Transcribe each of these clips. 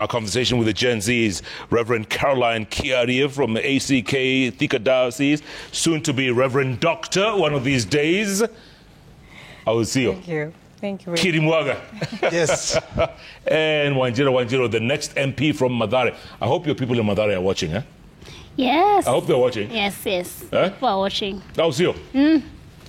Our conversation with the Gen Zs, Reverend Caroline Kiarie from the ACK Thika Diocese, soon to be Reverend Doctor one of these days. I will see you. Thank you. Thank you. Kirimwaga. Yes. And Wanjiro, the next MP from Mathare. I hope your people in Mathare are watching, eh? Yes. I hope they're watching. Yes. Eh? People are watching. I'll see you.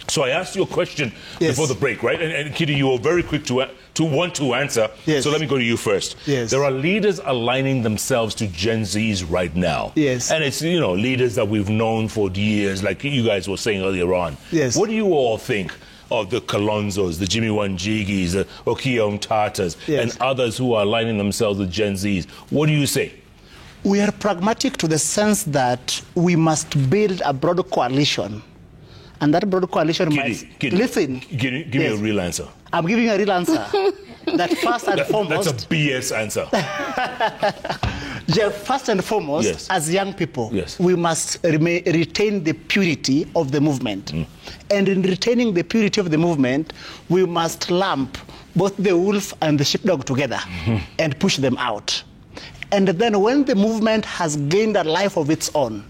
So I asked you a question before the break, right? And Kitty, you were very quick to want to answer. Yes. So let me go to you first. Yes. There are leaders aligning themselves to Gen Zs right now. Yes. And it's, leaders that we've known for years, like you guys were saying earlier on. Yes. What do you all think of the Kalonzos, the Jimmy Wanjigis, the Okiya Tatas, and others who are aligning themselves with Gen Zs? What do you say? We are pragmatic to the sense that we must build a broad coalition. And that broad coalition must listen. Give me a real answer. I'm giving you a real answer. That first and foremost. That's a BS answer. First and foremost, as young people, we must retain the purity of the movement. And in retaining the purity of the movement, we must lump both the wolf and the sheepdog together and push them out. And then when the movement has gained a life of its own,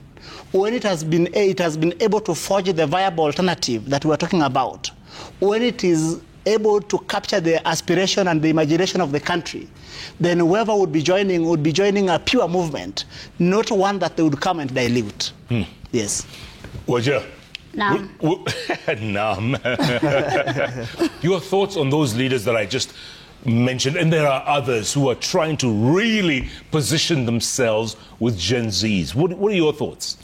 when it has been able to forge the viable alternative that we are talking about, when it is able to capture the aspiration and the imagination of the country, then whoever would be joining a pure movement, not one that they would come and dilute. Yes. Wajir? Nam. Nam. Your thoughts on those leaders that I just mentioned, and there are others who are trying to really position themselves with Gen Zs. What are your thoughts?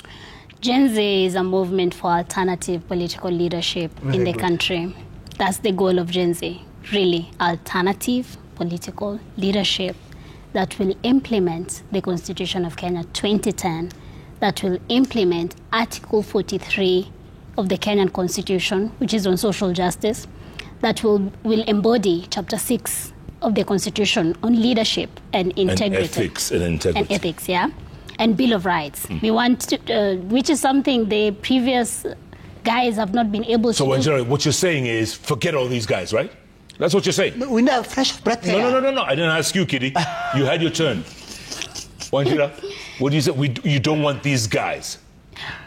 Gen Z is a movement for alternative political leadership in the country. That's the goal of Gen Z, really, alternative political leadership that will implement the Constitution of Kenya 2010, that will implement Article 43 of the Kenyan Constitution, which is on social justice, that will embody Chapter 6 of the Constitution on leadership and integrity. And ethics, yeah. And Bill of Rights. We want to, which is something the previous guys have not been able to do. So, what you're saying is, forget all these guys, right? That's what you're saying. We need a fresh breath here. No. I didn't ask you, Kitty. You had your turn. Wanjira, what do you say? You don't want these guys.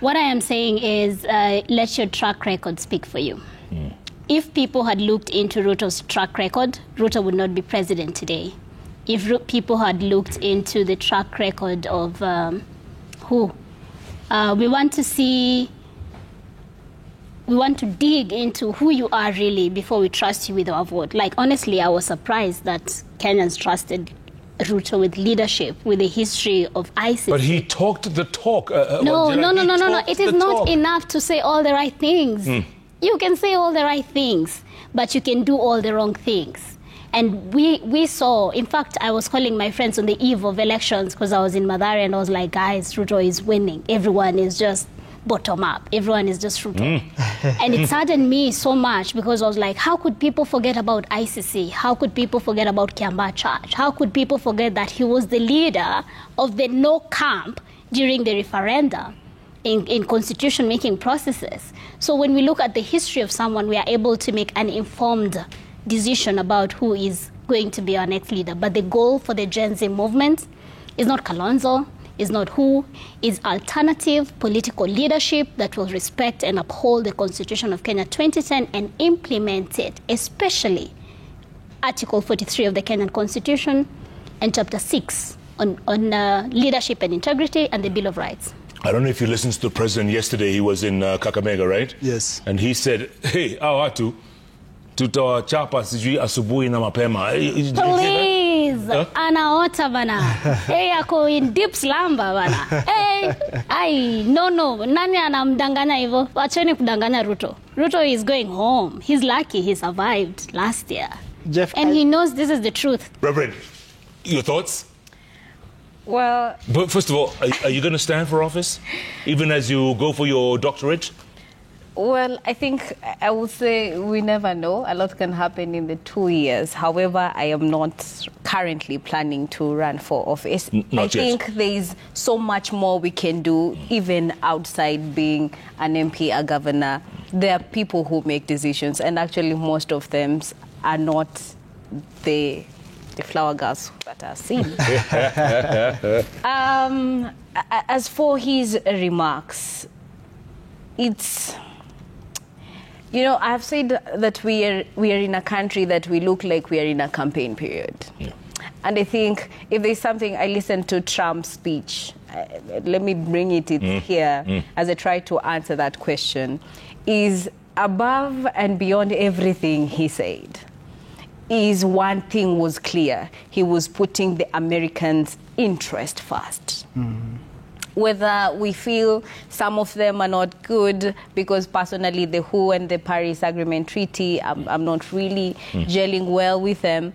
What I am saying is, let your track record speak for you. If people had looked into Ruto's track record, Ruto would not be president today. If people had looked into the track record of we want to dig into who you are really before we trust you with our vote. Like, honestly, I was surprised that Kenyans trusted Ruto with leadership, with a history of ISIS. But he talked the talk. No. It is not enough to say all the right things. You can say all the right things, but you can do all the wrong things. And we saw, in fact, I was calling my friends on the eve of elections because I was in Mathare and I was like, guys, Ruto is winning. Everyone is just bottom up. Everyone is just Ruto. And it saddened me so much because I was like, how could people forget about ICC? How could people forget about Kiambaa Church? How could people forget that he was the leader of the no camp during the referendum in constitution-making processes? So when we look at the history of someone, we are able to make an informed decision about who is going to be our next leader. But the goal for the Gen Z movement is not Kalonzo, is not who, is alternative political leadership that will respect and uphold the Constitution of Kenya 2010 and implement it, especially Article 43 of the Kenyan Constitution and Chapter 6 on leadership and integrity and the Bill of Rights. I don't know if you listened to the president yesterday. He was in Kakamega, right? Yes. And he said, hey, awatu tutawachapa sijui asubuhi na mapema. Please, anaota bana. Hey, ako in deep slumber bana. Hey, no. Nani anamdanganya hivyo? Wacheni kudanganya Ruto. Ruto is going home. He's lucky he survived last year. Jeff, and he knows this is the truth. Reverend, your thoughts? Well, but first of all, are you going to stand for office, even as you go for your doctorate? Well, I think I would say we never know. A lot can happen in the 2 years. However, I am not currently planning to run for office. I think there is so much more we can do, even outside being an MP, a governor. There are people who make decisions, and actually most of them are not the the flower girls that are seen. As for his remarks, it's, you know, I've said that we are in a country that we look like we are in a campaign period. Yeah. And I think if there's something, I listened to Trump's speech, let me bring it here as I try to answer that question, is above and beyond everything he said, is one thing was clear. He was putting the Americans' interest first. Whether we feel some of them are not good, because personally the WHO and the Paris Agreement Treaty, I'm not really gelling well with them.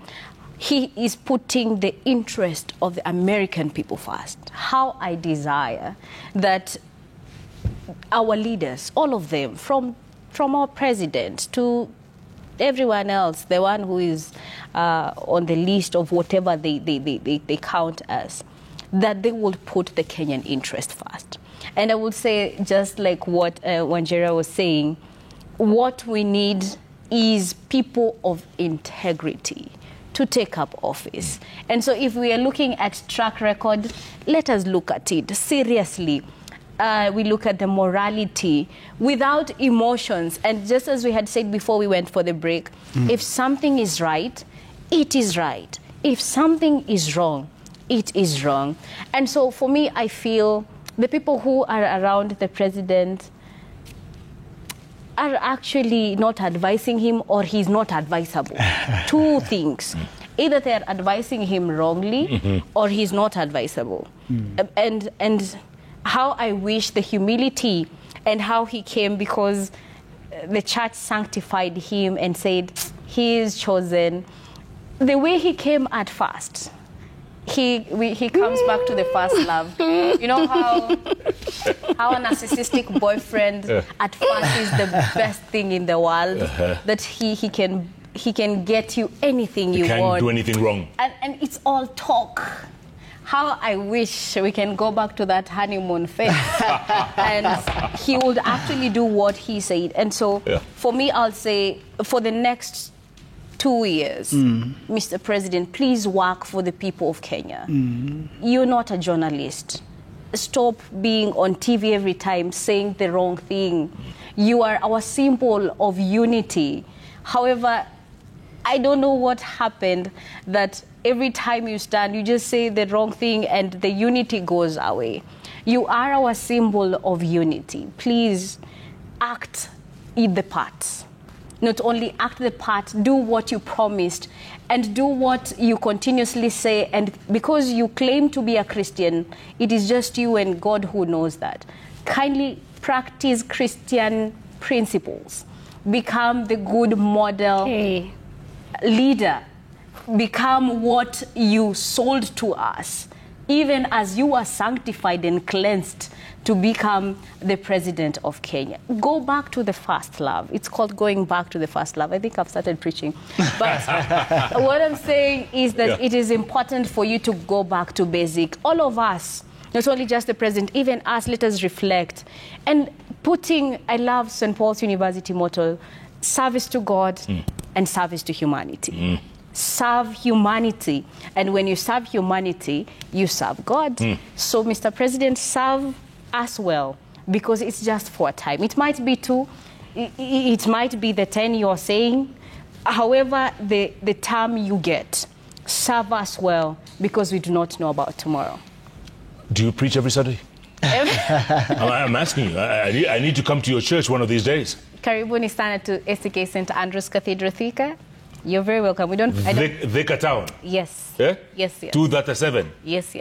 He is putting the interest of the American people first. How I desire that our leaders, all of them, from our president to everyone else, the one who is on the list of whatever they count as, that they will put the Kenyan interest first. And I would say, just like what Wanjera was saying, what we need is people of integrity to take up office. And so if we are looking at track record, let us look at it seriously. We look at the morality without emotions. And just as we had said before we went for the break, if something is right, it is right. If something is wrong, it is wrong. And so for me, I feel the people who are around the president are actually not advising him, or he's not advisable. Two things. Either they're advising him wrongly or he's not advisable. And how I wish the humility and how he came, because the church sanctified him and said he is chosen. The way he came at first, he comes back to the first love. You know how a narcissistic boyfriend at first is the best thing in the world, that he can get you anything you want. He can't do anything wrong. And it's all talk. How I wish we can go back to that honeymoon phase and he would actually do what he said. And so for me, I'll say for the next 2 years, Mr. President, please work for the people of Kenya. You're not a journalist. Stop being on TV every time saying the wrong thing. You are our symbol of unity. However, I don't know what happened, that every time you stand, you just say the wrong thing and the unity goes away. You are our symbol of unity. Please act in the part. Not only act the part, do what you promised and do what you continuously say. And because you claim to be a Christian, it is just you and God who knows that. Kindly practice Christian principles. Become the good model leader. Become what you sold to us, even as you are sanctified and cleansed to become the president of Kenya. Go back to the first love. It's called going back to the first love. I think I've started preaching. But what I'm saying is that it is important for you to go back to basic. All of us, not only just the president, even us, let us reflect. And I love St. Paul's University motto, service to God and service to humanity. Serve humanity. And when you serve humanity, you serve God. So, Mr. President, serve us well, because it's just for a time. It might be 2, it might be the 10 you're saying. However, the term you get, serve us well, because we do not know about tomorrow. Do you preach every Sunday? I'm asking you. I need to come to your church one of these days. Karibuni sana to SK St. Andrew's Cathedral Thika. You're very welcome. We don't... Thika Town? Yes. Yeah? Yes. 237? Yes.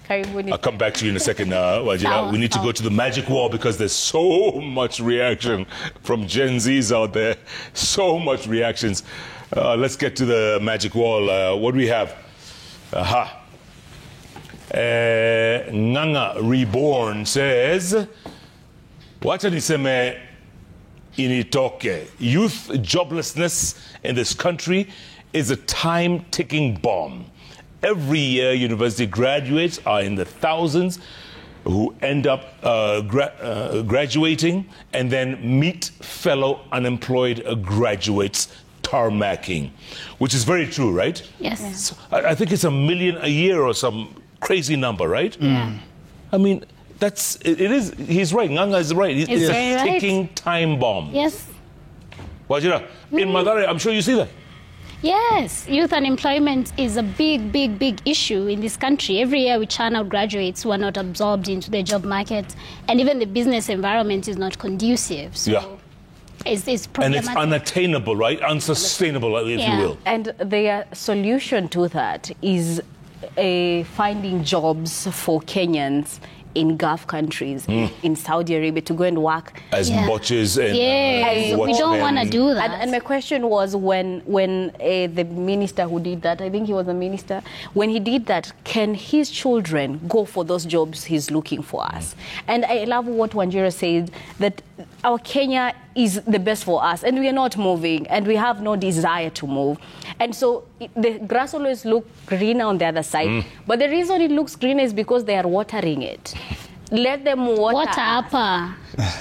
Karibuni. I'll come back to you in a second, Wajira. We need to go to the magic wall, because there's so much reaction from Gen Zs out there. So much reactions. Let's get to the magic wall. What do we have? Nganga Reborn says, wacha niseme initoke. Youth joblessness in this country is a time-ticking bomb. Every year, university graduates are in the thousands who end up graduating and then meet fellow unemployed graduates tarmacking, which is very true, right? Yes. So I think it's 1 million a year or some crazy number, right? Yeah. I mean, it is, he's right, Nganga is right. It's a right. ticking time bomb. Yes. Wajira, in Mathare, I'm sure you see that. Yes, youth unemployment is a big, big, big issue in this country. Every year we churn out graduates who are not absorbed into the job market, and even the business environment is not conducive. So it's problematic. And it's unattainable, right? Unsustainable, if you will. And the solution to that is finding jobs for Kenyans in Gulf countries, in Saudi Arabia, to go and work as butchers and we don't want to do that. And my question was, when the minister who did that, I think he was a minister, when he did that, can his children go for those jobs he's looking for us? And I love what Wanjira said, that our Kenya is the best for us, and we are not moving, and we have no desire to move. And so the grass always looks greener on the other side, but the reason it looks greener is because they are watering it. Let them water.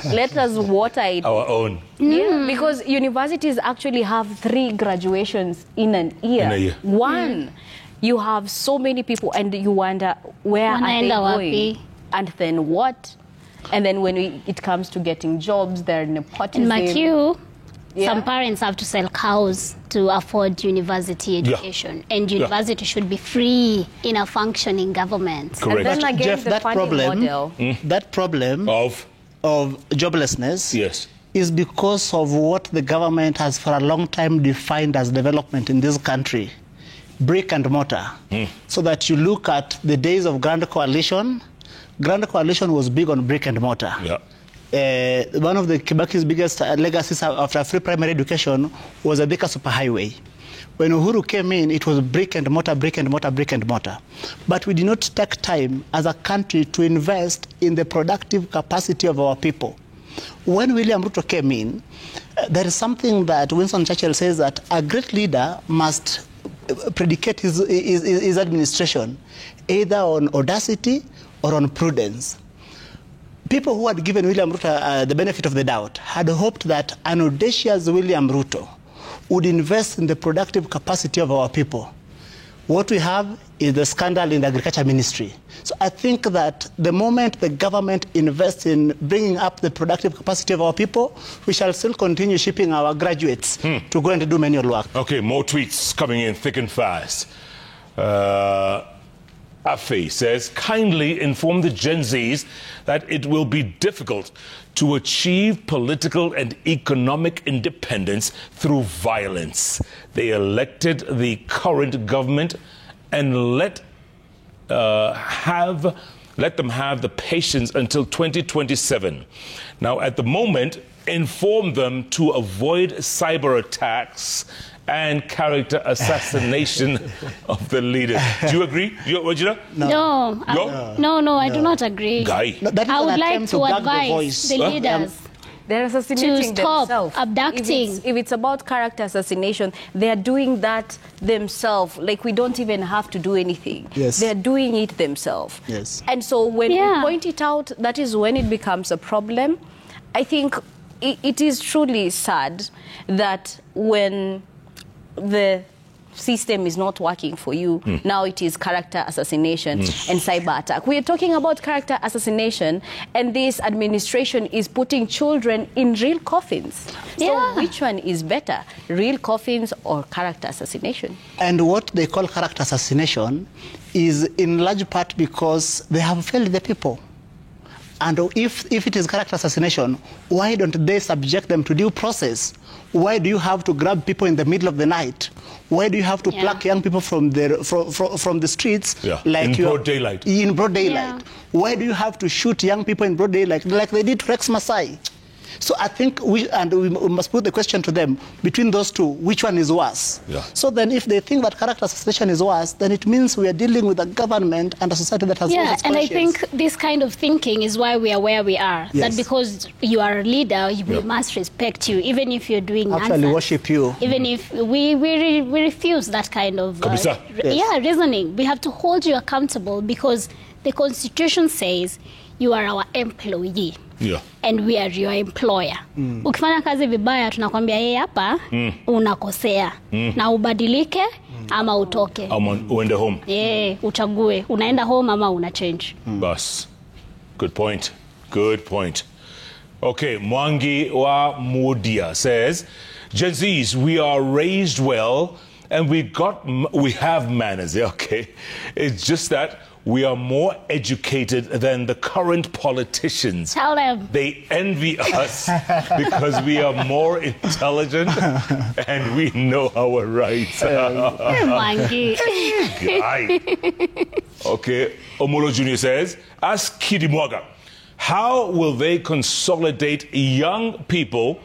Let us water it. Our own. Yeah, because universities actually have 3 graduations in a year. One, you have so many people, and you wonder, where are they going? And then what? And then when it comes to getting jobs, they're nepotism. In Makiu, some parents have to sell cows to afford university education. And university should be free in a functioning government. Correct. And then again, Jeff, that problem of joblessness is because of what the government has for a long time defined as development in this country. Brick and mortar. So that you look at the days of Grand Coalition was big on brick and mortar. One of the Kibaki's biggest legacies after free primary education was the Thika Superhighway. When Uhuru came in, it was brick and mortar, brick and mortar, brick and mortar. But we did not take time as a country to invest in the productive capacity of our people. When William Ruto came in, there is something that Winston Churchill says, that a great leader must predicate his administration either on audacity or on prudence. People who had given William Ruto the benefit of the doubt had hoped that an audacious William Ruto would invest in the productive capacity of our people. What we have is the scandal in the agriculture ministry. So I think that the moment the government invests in bringing up the productive capacity of our people, we shall still continue shipping our graduates to go and do manual work. Okay, more tweets coming in thick and fast. Afe says, kindly inform the Gen Zs that it will be difficult to achieve political and economic independence through violence. They elected the current government, and let them have the patience until 2027. Now, at the moment, inform them to avoid cyber attacks and character assassination of the leaders. Do you agree? Wajira? No, I do not agree. Guy. No, I would like to advise the leaders they're assassinating to stop themselves. abducting. If it's about character assassination, they're doing that themselves. Like, we don't even have to do anything. They're doing it themselves. And so when we point it out, that is when it becomes a problem. I think it is truly sad that when the system is not working for you, now it is character assassination and cyber attack. We are talking about character assassination, and this administration is putting children in real coffins. So which one is better, real coffins or character assassination? And what they call character assassination is in large part because they have failed the people. And if it is character assassination, why don't they subject them to due process? Why do you have to grab people in the middle of the night? Why do you have to pluck young people from the streets? Like in broad daylight. In broad daylight. Why do you have to shoot young people in broad daylight like they did to Rex Masai? So I think we must put the question to them, between those two, which one is worse? So then if they think that character assassination is worse, then it means we are dealing with a government and a society that has lost its and I conscience. think this kind of thinking is why we are where we are. That because you are a leader, we must respect you, even if you're doing actually worship you. Even if we refuse that kind of reasoning. We have to hold you accountable because the Constitution says you are our employee. Yeah. And we are your employer. Ukifanya kazi vibaya tunakwambia yeye hapa unakosea. Na ubadilike ama utoke. Ama uende home. Uchague. Unaenda home ama una change. Bas. Good point. Good point. Okay, Mwangi wa Mudia says, Gen Zs, we are raised well and we have manners. Okay. It's just that we are more educated than the current politicians. Tell them. They envy us because we are more intelligent and we know our rights. Mwangi. Okay, Omolo Jr. says, ask Kidimwaga, how will they consolidate young people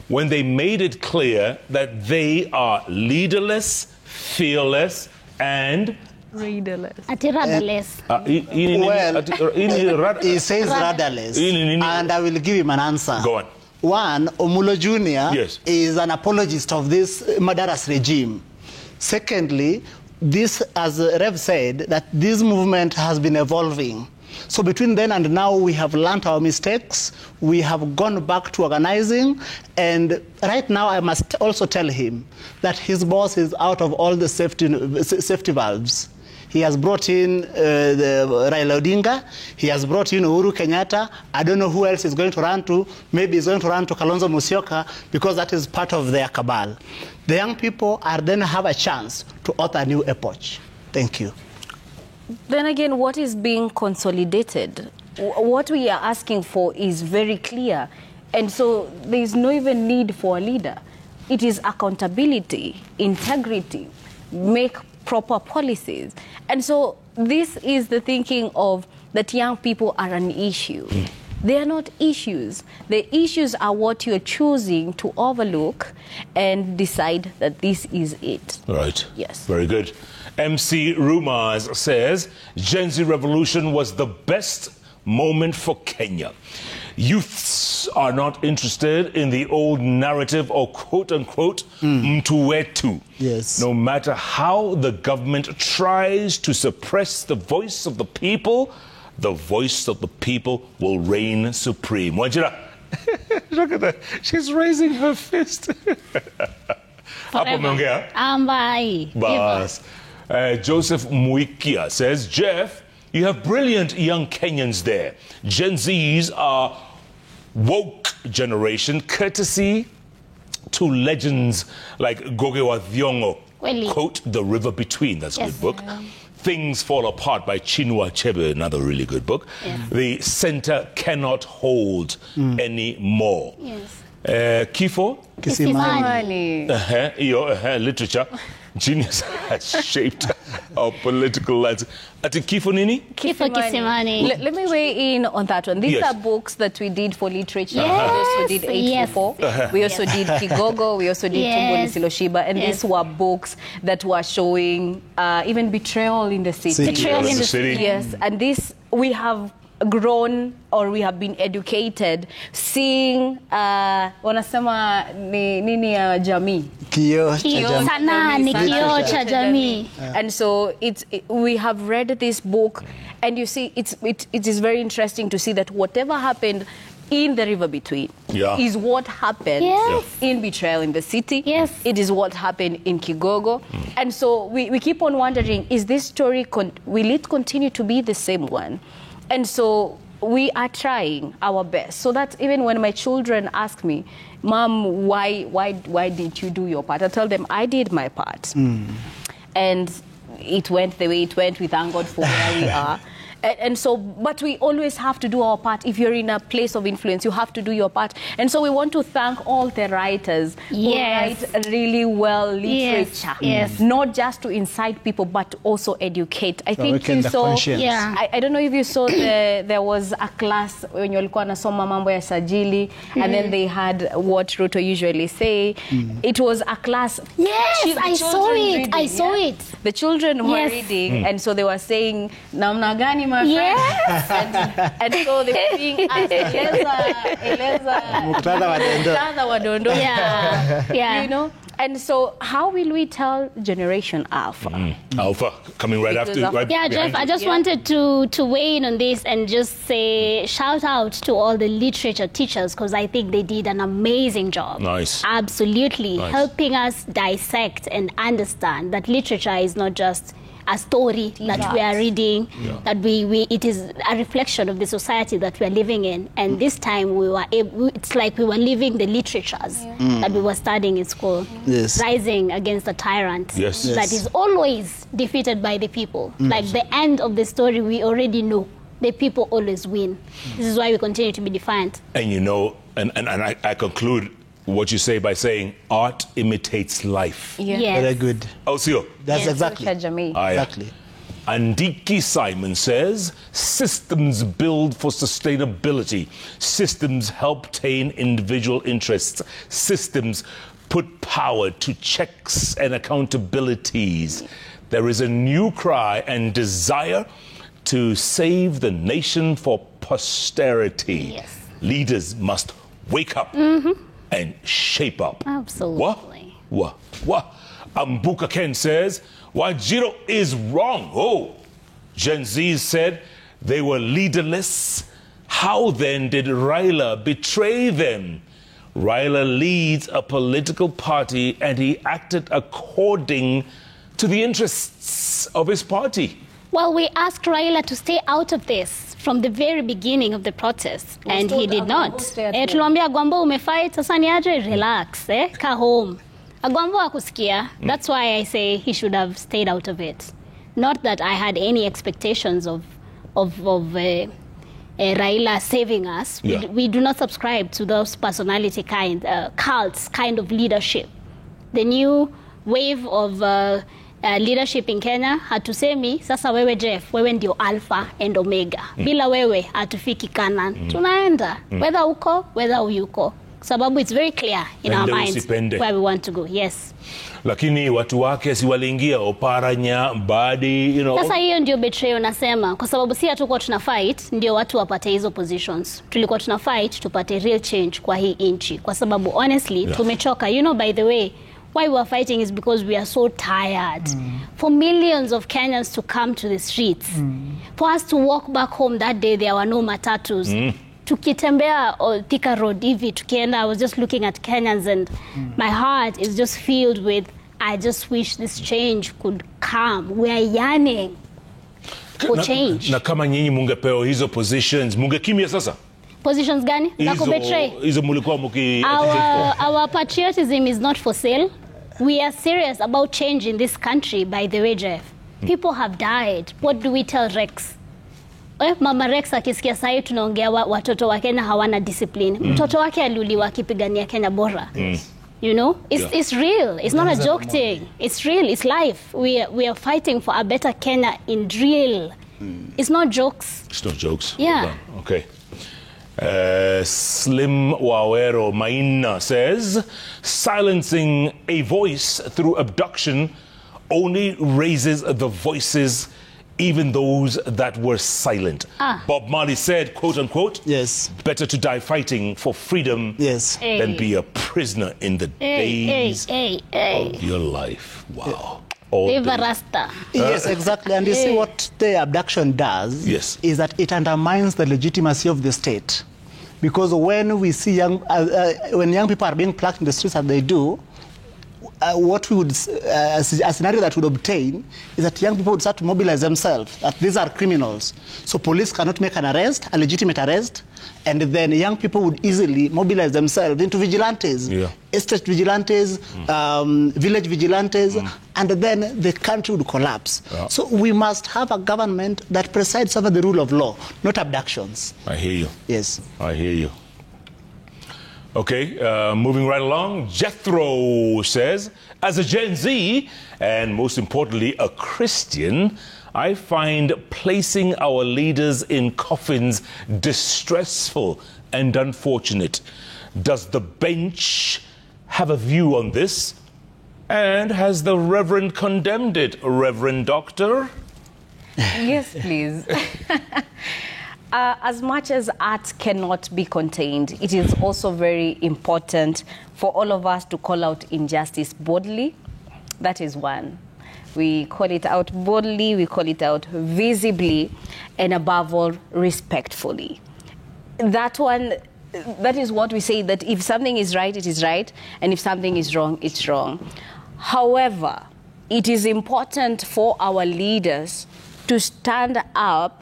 when they made it clear that they are leaderless, fearless, and rudderless? Rudderless. Well, he says rudderless, and I will give him an answer. Go on. One, Omulo Jr. Yes. is an apologist of this murderous regime. Secondly, this, as Rev said, that this movement has been evolving. So between then and now, we have learned our mistakes. We have gone back to organizing. And right now, I must also tell him that his boss is out of all the safety valves. He has brought in Raila Odinga. He has brought in Uhuru Kenyatta. I don't know who else he's going to run to. Maybe he's going to run to Kalonzo Musyoka because that is part of their cabal. The young people are then have a chance to author a new epoch. Thank you. Then again, what is being consolidated? What we are asking for is very clear. And so there is no even need for a leader. It is accountability, integrity, make proper policies. And so this is the thinking of that young people are an issue. They are not issues. The issues are what you're choosing to overlook and decide that this is it. Right. Yes. Very good. MC Rumors says, Gen Z revolution was the best moment for Kenya. Youths are not interested in the old narrative or quote-unquote mtu wetu. Yes. No matter how the government tries to suppress the voice of the people will reign supreme. Wajira, look at that. She's raising her fist. Hapo umeongea? Ambai. Bas. Joseph Muikia says, Jeff, you have brilliant young Kenyans there. Gen Zs are woke generation, courtesy to legends like Goge wa Thiong'o. Quote, The River Between. That's a good book. Things Fall Apart by Chinua Achebe, another really good book. Yes. The Center Cannot Hold Anymore. Yes. Kifo? Kisimani. Literature. Genius has shaped our political landscape. Ati Kifo nini? Kifo Kisimani. Let me weigh in on that one. These are books that we did for literature. We also did 844. We also did Kigogo. We also did Tumboni Siloshiba. And these were books that were showing even betrayal in the city. Betrayal in the city. Yes. And this, we have grown or we have been educated seeing wanasema nini ya jamii. Sana ni kioo cha jamii. And so we have read this book and you see it is very interesting to see that whatever happened in the River Between is what happened in Betrayal in the City. Yes. It is what happened in Kigogo. And so we keep on wondering, is this story, will it continue to be the same one? And so we are trying our best. So that even when my children ask me, Mom, why did you do your part? I tell them, I did my part. And it went the way it went. We thank God for where we are. And so, but we always have to do our part. If you're in a place of influence, you have to do your part. And so we want to thank all the writers who write really well literature. Not just to incite people, but also educate. I think you saw, I don't know if you saw, there was a class when you walikuwa nasoma mambo ya sajili, and then they had what Ruto usually say. It was a class. Yes, I saw it. I saw it. The children were reading, and so they were saying, namna gani my friend. And so they were being asked, eleza Muktadha wa Dondo. You know? And so how will we tell Generation Alpha? Alpha, coming right after. Right yeah, Jeff, I just wanted to weigh in on this and just say shout out to all the literature teachers, because I think they did an amazing job. Nice. Absolutely. Nice. Helping us dissect and understand that literature is not just a story that we are reading, that it is a reflection of the society that we are living in. And this time we were it's like we were living the literatures that we were studying in school. Yes. Rising against a tyrant that is always defeated by the people. Like the end of the story, we already know the people always win. This is why we continue to be defiant. And you know, and I conclude what you say by saying art imitates life. Yes. Very good. Osio. That's exactly. Exactly. Andiki Simon says, systems build for sustainability. Systems help tame individual interests. Systems put power to checks and accountabilities. There is a new cry and desire to save the nation for posterity. Yes. Leaders must wake up and shape up. Absolutely. What? Ambuka Ken says, Wajiro is wrong. Oh, Gen Z said they were leaderless. How then did Raila betray them? Raila leads a political party and he acted according to the interests of his party. Well, we asked Raila to stay out of this from the very beginning of the protest, and he did not. Tuliambia Agwambo umefight, sasa ni aje, relax, ka home. Agwambo hakusikia. That's why I say he should have stayed out of it. Not that I had any expectations of Raila saving us. We do not subscribe to those personality cults kind of leadership. The new wave of leadership in Kenya, hatusemi sasa wewe Jeff, wewe ndio alpha and omega. Bila wewe hatufiki kanan. Tunaenda whether uko, whether uyuko. Sababu it's very clear in our minds where we want to go. Yes. Lakini watu wake si waliingia Oparanya, Mbadi, Sasa hiyo ndio betrayal nasema, kwa sababu si hatukuwa tuna fight ndio watu wapate hizo positions. Tulikuwa tuna fight tupate real change kwa hii inchi. Kwa sababu honestly tumechoka. By the way, why we are fighting is because we are so tired. For millions of Kenyans to come to the streets. For us to walk back home that day, there were no matatus. Tukitembea Thika Road hivi, tukienda, I was just looking at Kenyans and my heart is just filled with, I just wish this change could come. We are yearning for change. Na kama nyinyi mungepewa hizo positions, mungekimia sasa? Positions gani? Na kubetray? Hizo mulikuwa Our patriotism is not for sale. We are serious about change in this country, by the way, Jeff. People have died. What do we tell Rex? Mama Rex akisikia sahi tunaongea watoto wa Kenya hawana discipline. Mtoto wake aliuliwa akipigania Kenya bora. It's real. It's not a joke thing. It's real. It's life. We are fighting for a better Kenya in real. It's not jokes. It's not jokes. Yeah. Okay. Slim Wawero Maina says, silencing a voice through abduction only raises the voices, even those that were silent. Bob Marley said, quote unquote, yes, better to die fighting for freedom than be a prisoner in the days of your life. Wow. Yes, exactly. And you see what the abduction does is that it undermines the legitimacy of the state. Because when we see when young people are being plucked in the streets as they do, what we would, a scenario that would obtain is that young people would start to mobilize themselves, that these are criminals. So police cannot make an arrest, a legitimate arrest, and then young people would easily mobilize themselves into vigilantes, estate vigilantes, village vigilantes, and then the country would collapse. So we must have a government that presides over the rule of law, not abductions. I hear you. Yes. I hear you. Okay, moving right along, Jethro says, as a Gen Z, and most importantly, a Christian, I find placing our leaders in coffins distressful and unfortunate. Does the bench have a view on this? And has the Reverend condemned it, Reverend Doctor? Yes, please. As much as art cannot be contained, it is also very important for all of us to call out injustice boldly. That is one. We call it out boldly, we call it out visibly, and above all, respectfully. That is what we say, that if something is right, it is right, and if something is wrong, it's wrong. However, it is important for our leaders to stand up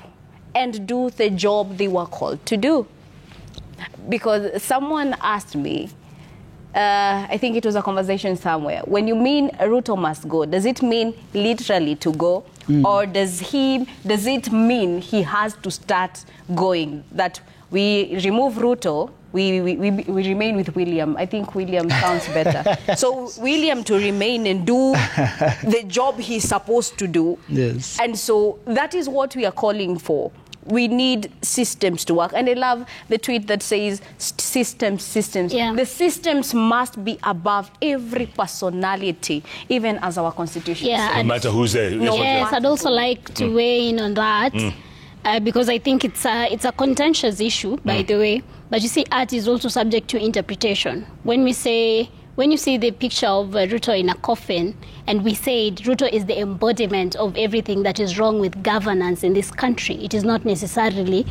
and do the job they were called to do. Because someone asked me, I think it was a conversation somewhere, when you mean Ruto must go, does it mean literally to go? Or does it mean he has to start going? That we remove Ruto, we remain with William. I think William sounds better. So William to remain and do the job he's supposed to do. Yes. And so that is what we are calling for. We need systems to work. And I love the tweet that says systems. Yeah. The systems must be above every personality, even as our constitution says. No matter who's there. Yes, I'd also like to weigh in on that. Because I think it's a contentious issue, by the way. But you see, art is also subject to interpretation. When you see the picture of Ruto in a coffin, and we say Ruto is the embodiment of everything that is wrong with governance in this country, it is not necessarily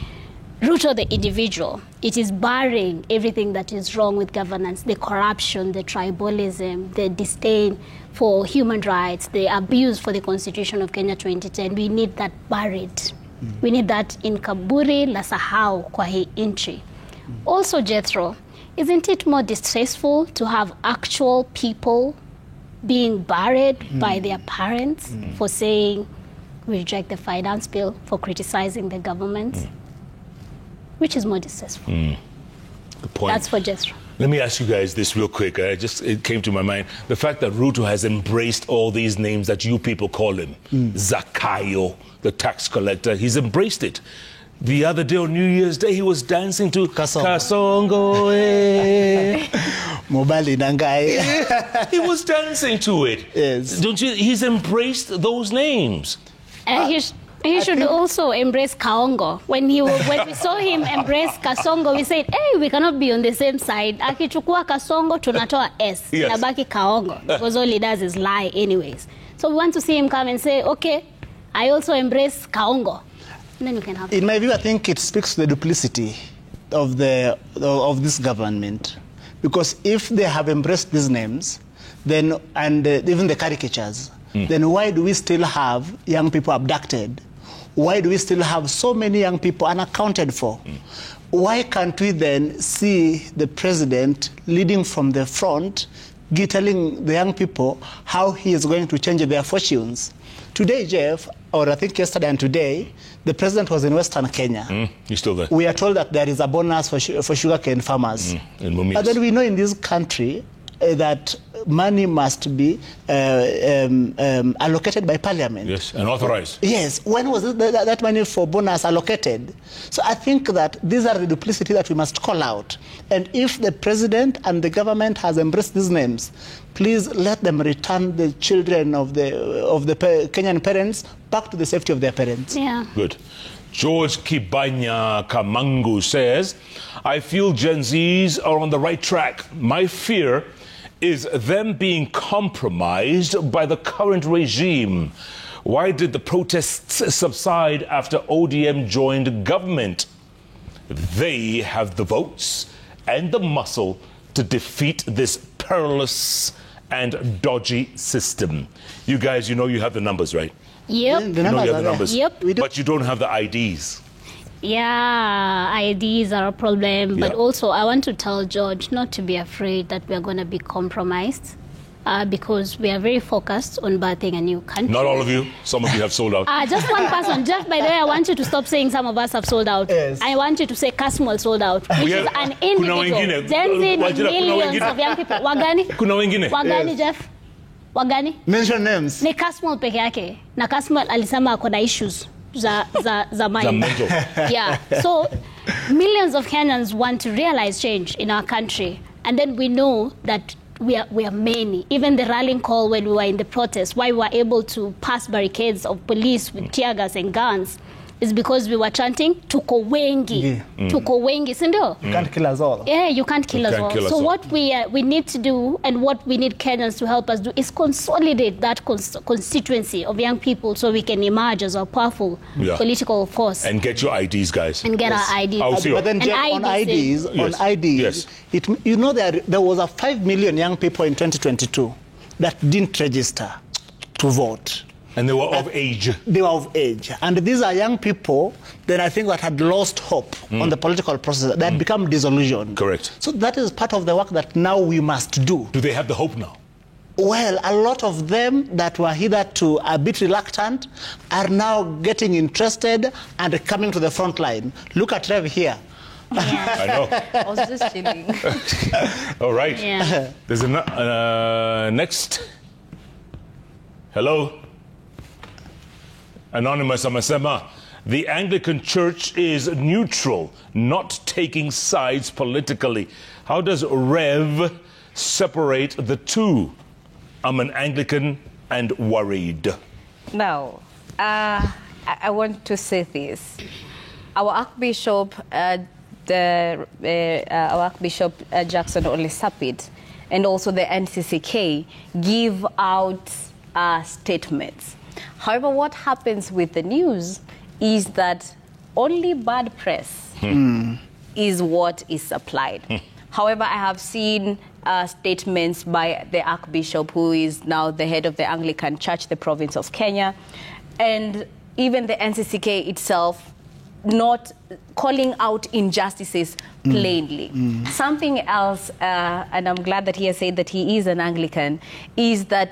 Ruto the individual. It is barring everything that is wrong with governance, the corruption, the tribalism, the disdain for human rights, the abuse for the Constitution of Kenya 2010. We need that buried. We need that in kaburi la sahau kwa hii inchi. Also, Jethro, isn't it more distressful to have actual people being buried by their parents for saying we reject the finance bill, for criticizing the government? Which is more distressful? Good point. That's for Jethro. Let me ask you guys this real quick. It came to my mind. The fact that Ruto has embraced all these names that you people call him. Zakayo, the tax collector. He's embraced it. The other day on New Year's Day, he was dancing to Kasongo. Mobali Nangai. He was dancing to it. Yes. Don't you? He's embraced those names. He should also embrace Kaongo. When we saw him embrace Kasongo, we said, hey, we cannot be on the same side. Akichukua Kasongo, tunatoa S. Yes. Nabaki Kaongo. Because all he does is lie anyways. So we want to see him come and say, okay, I also embrace Kaongo. And then we can have In my view, I think it speaks to the duplicity of this government. Because if they have embraced these names, then, and even the caricatures, then why do we still have young people abducted? Why do we still have so many young people unaccounted for? Why can't we then see the president leading from the front, telling the young people how he is going to change their fortunes? Today, Jeff, or I think yesterday and today, the president was in Western Kenya. He's still there. We are told that there is a bonus for sugarcane farmers. But then we know in this country that money must be allocated by parliament. Yes, and authorized. Yes. When was that money for bonus allocated? So I think that these are the duplicity that we must call out. And if the president and the government has embraced these names, please let them return the children of the Kenyan parents back to the safety of their parents. Yeah. Good. George Kibanya Kamangu says, I feel Gen Zs are on the right track. My fear is them being compromised by the current regime. Why did the protests subside after ODM joined government? They have the votes and the muscle to defeat this perilous and dodgy system. You guys, you know you have the numbers, right? Yep. The You know you have the numbers. numbers. Yep. But you don't have the IDs. Yeah, IDs are a problem. But also, I want to tell George not to be afraid that we are going to be compromised because we are very focused on birthing a new country. Not all of you. Some of you have sold out. Just one person. Jeff, by the way, I want you to stop saying some of us have sold out. Yes. I want you to say Kasmol sold out, which is an individual. Gen Z, millions of young people. Wagani? Kuna wengine? Wagani, Yes. Jeff? Wagani? Mention names. Ni Kasmol peke yake. Na Kasmol alisema ako na issues za mind. The mental. Yeah. So millions of Kenyans want to realize change in our country. And then we know that we are many. Even the rallying call when we were in the protest, why we were able to pass barricades of police with tear gas and guns. is because we were chanting tuko wengi, tuko wengi, sindo? You can't kill us all. Yeah, you can't kill us all. So what we need to do, and what we need Kenyans to help us do, is consolidate that constituency of young people so we can emerge as a powerful political force. And get your IDs, guys. And get our IDs. But then on IDs, you know there was a 5 million young people in 2022 that didn't register to vote. And they were of age. They were of age. And these are young people, then I think, that had lost hope on the political process. They had become disillusioned. Correct. So that is part of the work that now we must do. Do they have the hope now? Well, a lot of them that were hitherto a bit reluctant are now getting interested and coming to the front line. Look at Rev here. Yeah. I know. I was just chilling. All right. Yeah. There's a next. Hello. Anonymous Amasema. The Anglican Church is neutral, not taking sides politically. How does Rev separate the two? I'm an Anglican and worried. Now, I want to say this. Our Archbishop, Jackson Olisapit, and also the NCCK give out statements. However, what happens with the news is that only bad press is what is supplied. However, I have seen statements by the Archbishop, who is now the head of the Anglican Church, the province of Kenya, and even the NCCK itself, not calling out injustices plainly. Something else, and I'm glad that he has said that he is an Anglican, is that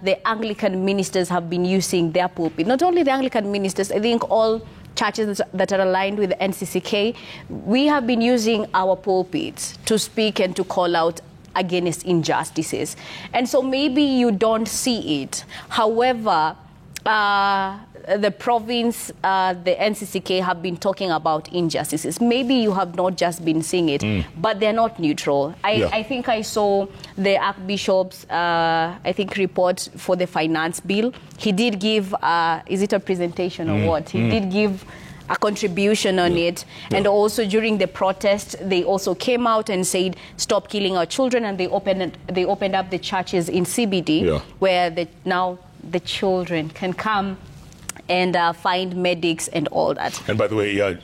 the Anglican ministers have been using their pulpit. Not only the Anglican ministers, I think all churches that are aligned with the NCCK, we have been using our pulpits to speak and to call out against injustices. And so maybe you don't see it. However, the province, the NCCK have been talking about injustices. Maybe you have not just been seeing it, but they're not neutral. I think I saw the Archbishop's, report for the finance bill. He did give, is it a presentation or what? He did give a contribution on it. And also during the protest, they also came out and said, stop killing our children. And they opened up the churches in CBD, where now the children can come and find medics and all that. And by the way,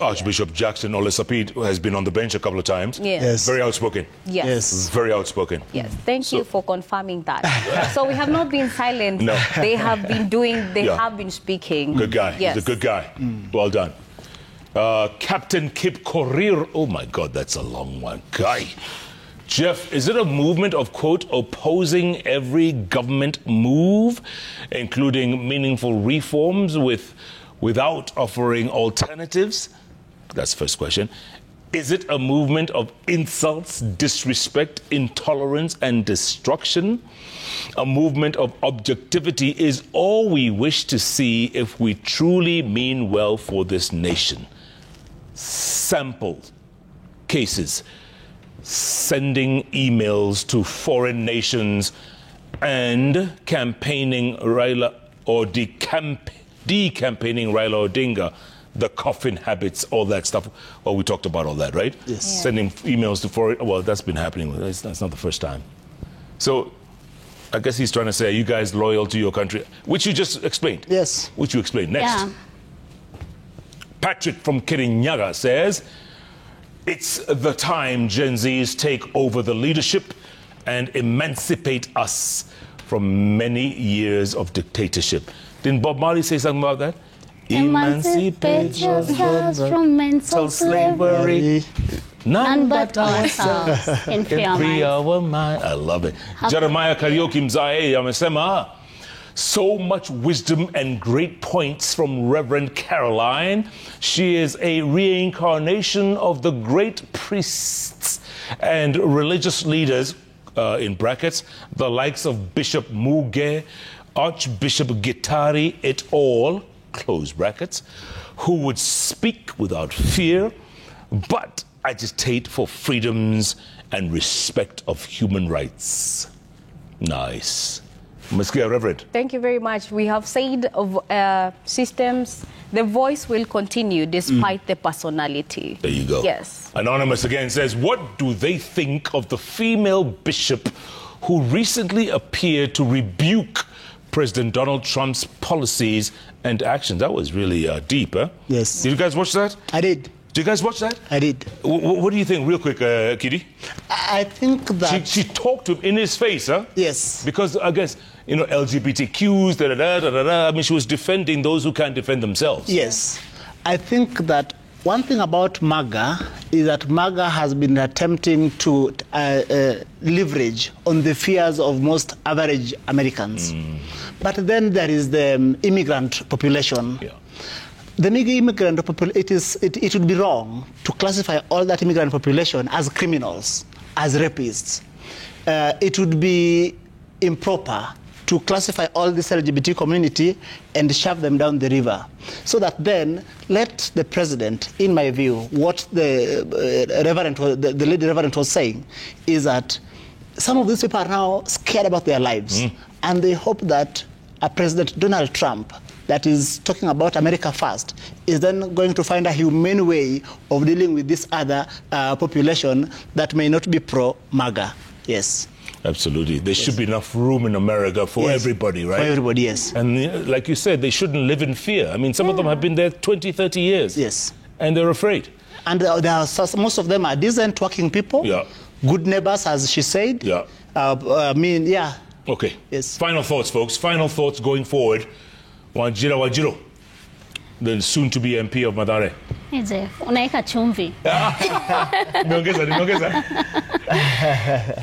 Archbishop Jackson Olisapit has been on the bench a couple of times. Yes. Very outspoken. Yes. Very outspoken. Yes. Thank you for confirming that. So we have not been silent. No. They have been doing, they have been speaking. Good guy. Yes. He's a good guy. Well done. Captain Kip Korir. Oh my God, that's a long one. Guy. Jeff, is it a movement of, quote, opposing every government move, including meaningful reforms without offering alternatives? That's the first question. Is it a movement of insults, disrespect, intolerance, and destruction? A movement of objectivity is all we wish to see if we truly mean well for this nation. Sample cases. Sending emails to foreign nations and campaigning Raila or decampaigning Raila Odinga, the coffin habits, all that stuff. Well, we talked about all that, right? Yes. Yeah. Sending emails to foreign, well, that's been happening. That's not the first time. So I guess he's trying to say, are you guys loyal to your country? Which you just explained. Yes. Which you explained. Next. Yeah. Patrick from Kirinyaga says, it's the time Gen Zs take over the leadership and emancipate us from many years of dictatorship. Didn't Bob Marley say something about that? Emancipate yourselves from mental slavery. None but ourselves can free our mind. I love it. Jeremiah Karaoke Mzae Yamesema. So much wisdom and great points from Reverend Caroline. She is a reincarnation of the great priests and religious leaders, in brackets, the likes of Bishop Muge, Archbishop Gitari et al., close brackets, who would speak without fear, but agitate for freedoms and respect of human rights. Nice. Muskia, Reverend. Thank you very much. We have said of systems, the voice will continue despite the personality. There you go. Yes. Anonymous again says, what do they think of the female bishop who recently appeared to rebuke President Donald Trump's policies and actions? That was really deep, huh? Yes. Did you guys watch that? I did. Did you guys watch that? I did. What do you think, real quick, Kitty? I think that... She talked to him in his face, huh? Yes. Because, I guess, you know, LGBTQs, I mean, she was defending those who can't defend themselves. Yes. I think that one thing about MAGA is that MAGA has been attempting to leverage on the fears of most average Americans. But then there is the immigrant population. Yeah. The immigrant population, it would be wrong to classify all that immigrant population as criminals, as rapists. It would be improper to classify all this LGBT community and shove them down the river. So that then, let the president, in my view, what the lady reverend was saying is that some of these people are now scared about their lives. And they hope that President Donald Trump, that is talking about America first, is then going to find a humane way of dealing with this other population that may not be pro-MAGA. Yes. Absolutely. There should be enough room in America for everybody, right? For everybody, yes. And like you said, they shouldn't live in fear. I mean, some of them have been there 20, 30 years. Yes. And they're afraid. And most of them are decent, working people. Yeah. Good neighbors, as she said. Yeah. I mean, yeah. Okay. Yes. Final thoughts, folks. Final thoughts going forward. Wajiro, the soon-to-be MP of Mathare. Unaeka chumvi.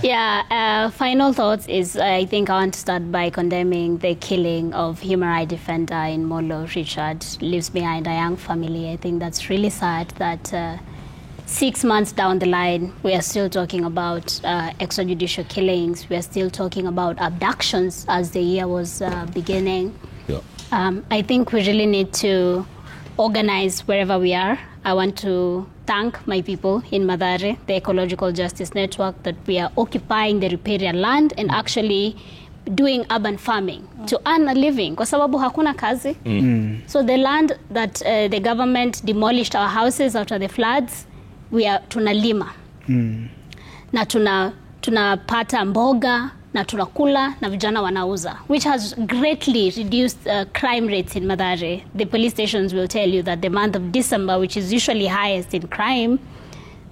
Yeah, final thoughts is I think I want to start by condemning the killing of human rights defender in Molo. Richard leaves behind a young family. I think that's really sad that 6 months down the line, we are still talking about extrajudicial killings. We are still talking about abductions as the year was beginning. Yeah. I think we really need to organize wherever we are. I want to thank my people in Mathare, the Ecological Justice Network, that we are occupying the riparian land and actually doing urban farming to earn a living. Kwa sababu hakuna kazi. So the land that the government demolished our houses after the floods, we are tunalima. Na tunapata mboga, na tunakula, na vijana wanauza, which has greatly reduced crime rates in Mathare. The police stations will tell you that the month of December, which is usually highest in crime,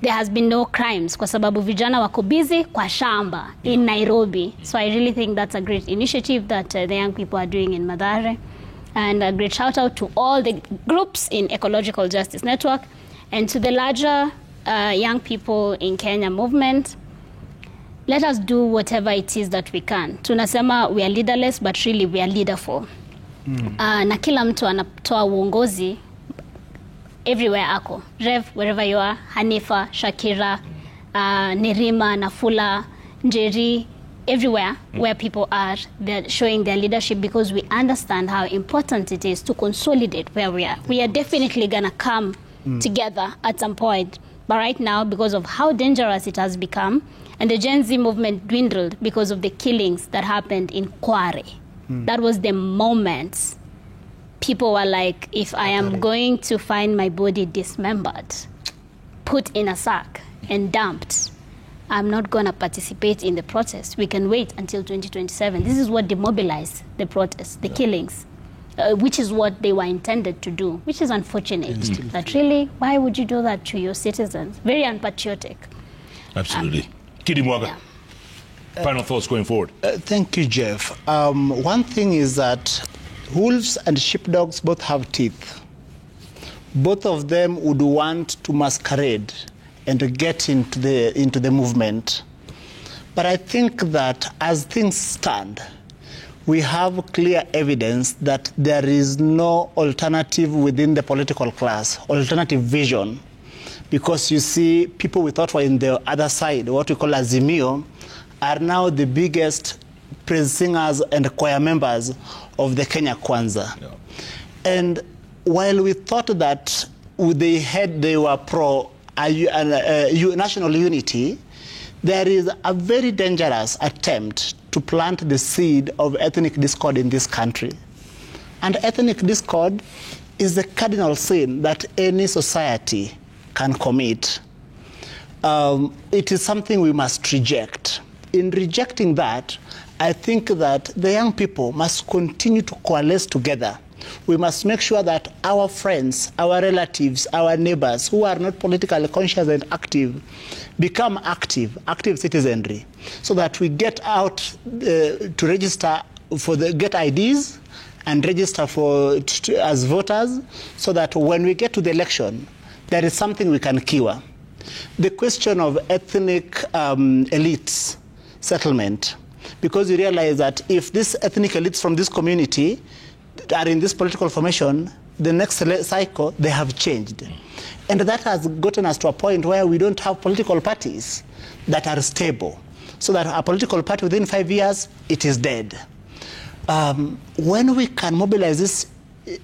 there has been no crimes kwa sababu vijana wako busy kwa shamba in Nairobi. So I really think that's a great initiative that the young people are doing in Mathare. And a great shout out to all the groups in Ecological Justice Network and to the larger young people in Kenya movement. Let us do whatever it is that we can. Tunasema we are leaderless, but really we are leaderful. Na kila mtu anatoa uongozi everywhere ako. Rev, wherever you are, Hanifa, Shakira, Nerima, Nafula, Njeri, everywhere where people are, they're showing their leadership because we understand how important it is to consolidate where we are. We are definitely going to come together at some point. But right now, because of how dangerous it has become, and the Gen Z movement dwindled because of the killings that happened in Kware. That was the moment people were like, if I am going to find my body dismembered, put in a sack and dumped, I'm not going to participate in the protest. We can wait until 2027. This is what demobilized the protests, the killings, which is what they were intended to do, which is unfortunate. That really, why would you do that to your citizens? Very unpatriotic. Absolutely. Kidi Mwaga, final thoughts going forward. Thank you, Jeff. One thing is that wolves and sheepdogs both have teeth. Both of them would want to masquerade and get into the movement. But I think that as things stand, we have clear evidence that there is no alternative within the political class, alternative vision. Because you see, people we thought were in the other side, what we call Azimio, are now the biggest praise singers and choir members of the Kenya Kwanza. Yeah. And while we thought that they were pro national unity, there is a very dangerous attempt to plant the seed of ethnic discord in this country. And ethnic discord is the cardinal sin that any society can commit. It is something we must reject. In rejecting that, I think that the young people must continue to coalesce together. We must make sure that our friends, our relatives, our neighbors who are not politically conscious and active become active citizenry, so that we get out to register get IDs and register as voters, so that when we get to the election, there is something we can cure. The question of ethnic elites settlement, because you realize that if these ethnic elites from this community are in this political formation, the next cycle, they have changed. And that has gotten us to a point where we don't have political parties that are stable, so that a political party within 5 years, it is dead. When we can mobilize these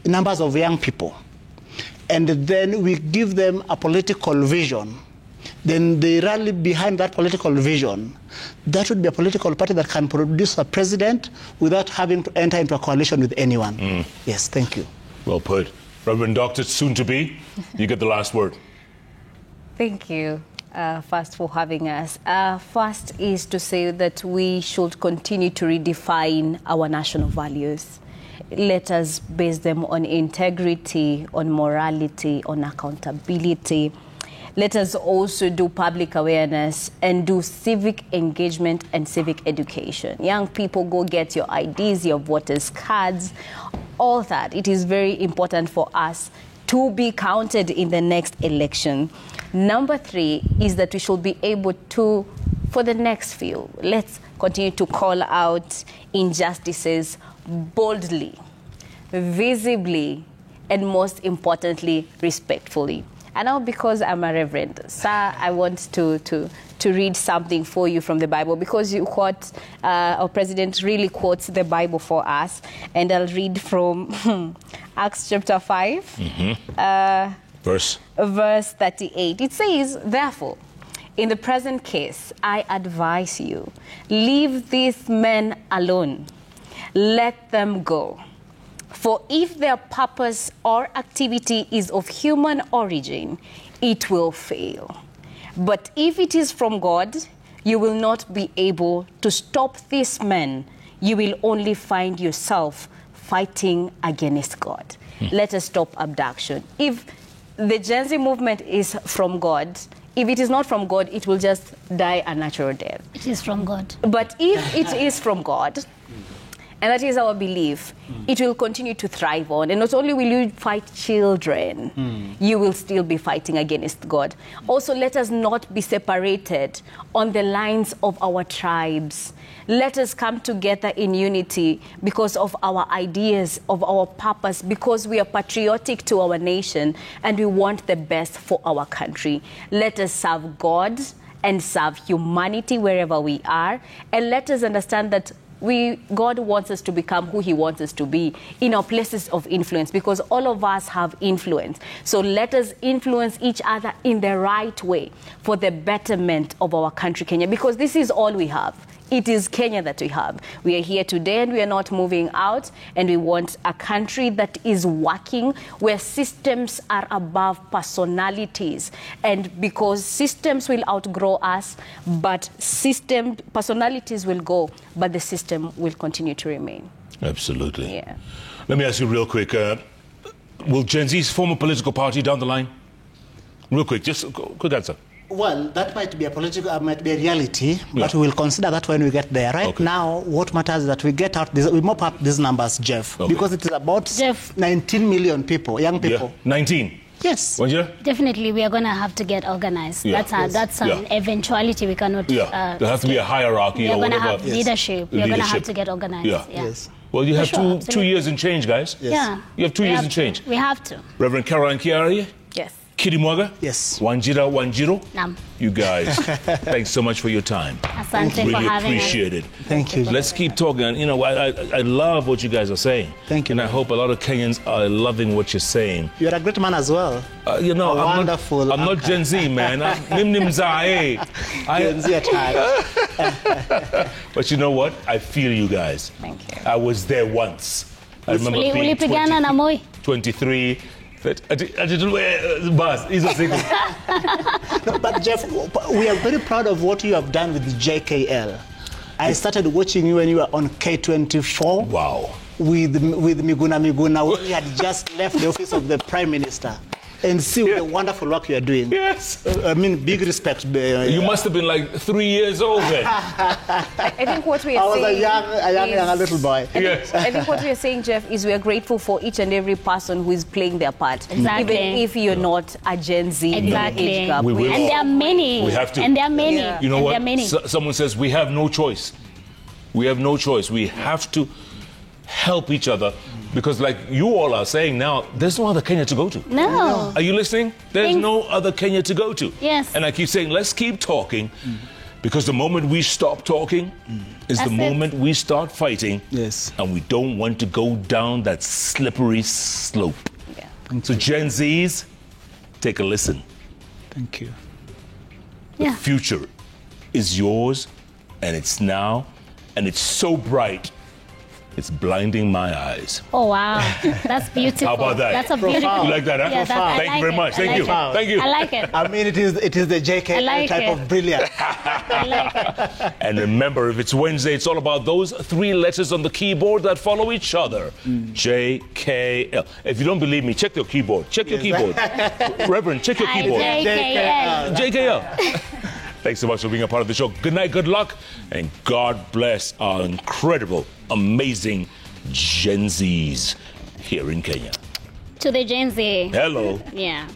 numbers of young people, and then we give them a political vision, then they rally behind that political vision, that would be a political party that can produce a president without having to enter into a coalition with anyone. Yes, thank you. Well put. Reverend Doctor, soon to be, you get the last word. Thank you, first, for having us. First is to say that we should continue to redefine our national values. Let us base them on integrity, on morality, on accountability. Let us also do public awareness and do civic engagement and civic education. Young people, go get your IDs, your voters' cards, all that. It is very important for us to be counted in the next election. Number 3 is that we should be able to, for the next few, let's continue to call out injustices boldly, visibly, and most importantly, respectfully. And now, because I'm a reverend, sir, I want to read something for you from the Bible, because you quote, our president really quotes the Bible for us. And I'll read from Acts chapter 5, verse 38. It says, "Therefore, in the present case, I advise you, leave these men alone. Let them go. For if their purpose or activity is of human origin, it will fail. But if it is from God, you will not be able to stop these men. You will only find yourself fighting against God." Let us stop abduction. If the Gen Z movement is from God, if it is not from God, it will just die a natural death. It is from God. But if it is from God, and that is our belief, it will continue to thrive on. And not only will you fight children, you will still be fighting against God. Also, let us not be separated on the lines of our tribes. Let us come together in unity because of our ideas, of our purpose, because we are patriotic to our nation and we want the best for our country. Let us serve God and serve humanity wherever we are. And let us understand that God wants us to become who he wants us to be in our places of influence, because all of us have influence. So let us influence each other in the right way for the betterment of our country, Kenya, because this is all we have. It is Kenya that we have. We are here today and we are not moving out, and we want a country that is working, where systems are above personalities. And because systems will outgrow us, but personalities will go, but the system will continue to remain. Absolutely. Yeah. Let me ask you real quick, will Gen Z's form a political party down the line? Real quick, just a quick answer. Well, that might be a might be a reality, but we will consider that when we get there. Right now, what matters is that we get out we mop up these numbers, Jeff, because it is about 19 million people, young people. Yeah. 19. Yes. Definitely, we are going to have to get organized. Yeah. That's an eventuality we cannot. There has to be a hierarchy. We are going to have leadership. We are going to have to get organized. Yeah. Yes. Well, you have two years and change, guys. Yes. Yeah. You have 2 years and change. We have to. Reverend Caroline Kiari? Yes. Kirimwaga? Yes. Wanjiro? Nam. You guys, thanks so much for your time. Asante Really for having appreciate it. Thank you. Let's keep talking. And, you know, I love what you guys are saying. Thank you. And I hope a lot of Kenyans are loving what you're saying. You're a great man as well. You know, I'm wonderful. not Gen Z, man. I'm Nim Zae. Gen Z at heart. But you know what? I feel you guys. Thank you. I was there once. I remember being 23. I didn't wear the bus. No, but Jeff, we are very proud of what you have done with JKL. I started watching you when you were on K24. Wow. With Miguna when we had just left the office of the Prime Minister. And see the wonderful work you are doing. Yes. I mean, big respect. You must have been like 3 years old then. I think what we are saying. I was a young little boy. Yes. I think what we are saying, Jeff, is we are grateful for each and every person who is playing their part. Exactly. Even if you're not a Gen Z. Exactly. Age gap. We will. And there are many. We have to. And there are many. Yeah. You know and what? There are many. Someone says we have no choice. We have no choice. We have to help each other. Because like you all are saying now, there's no other Kenya to go to. No. Are you listening? There's no other Kenya to go to. Yes. And I keep saying, let's keep talking. Because the moment we stop talking is the moment we start fighting. Yes. And we don't want to go down that slippery slope. Yeah. So Gen Zs, take a listen. Thank you. The future is yours, and it's now, and it's so bright. It's blinding my eyes. Oh, wow. That's beautiful. How about that? That's a beautiful. You like that, huh? Yeah, Thank you very much. Thank you. Thank you. I like it. I mean, it is the JKL type of brilliance. I like it. And remember, if it's Wednesday, it's all about those 3 letters on the keyboard that follow each other. JKL. If you don't believe me, check your keyboard. Check your keyboard. Reverend, check your keyboard. JKL. JKL. Thanks so much for being a part of the show. Good night, good luck, and God bless our incredible, amazing Gen Zs here in Kenya. To the Gen Z. Hello. Yeah.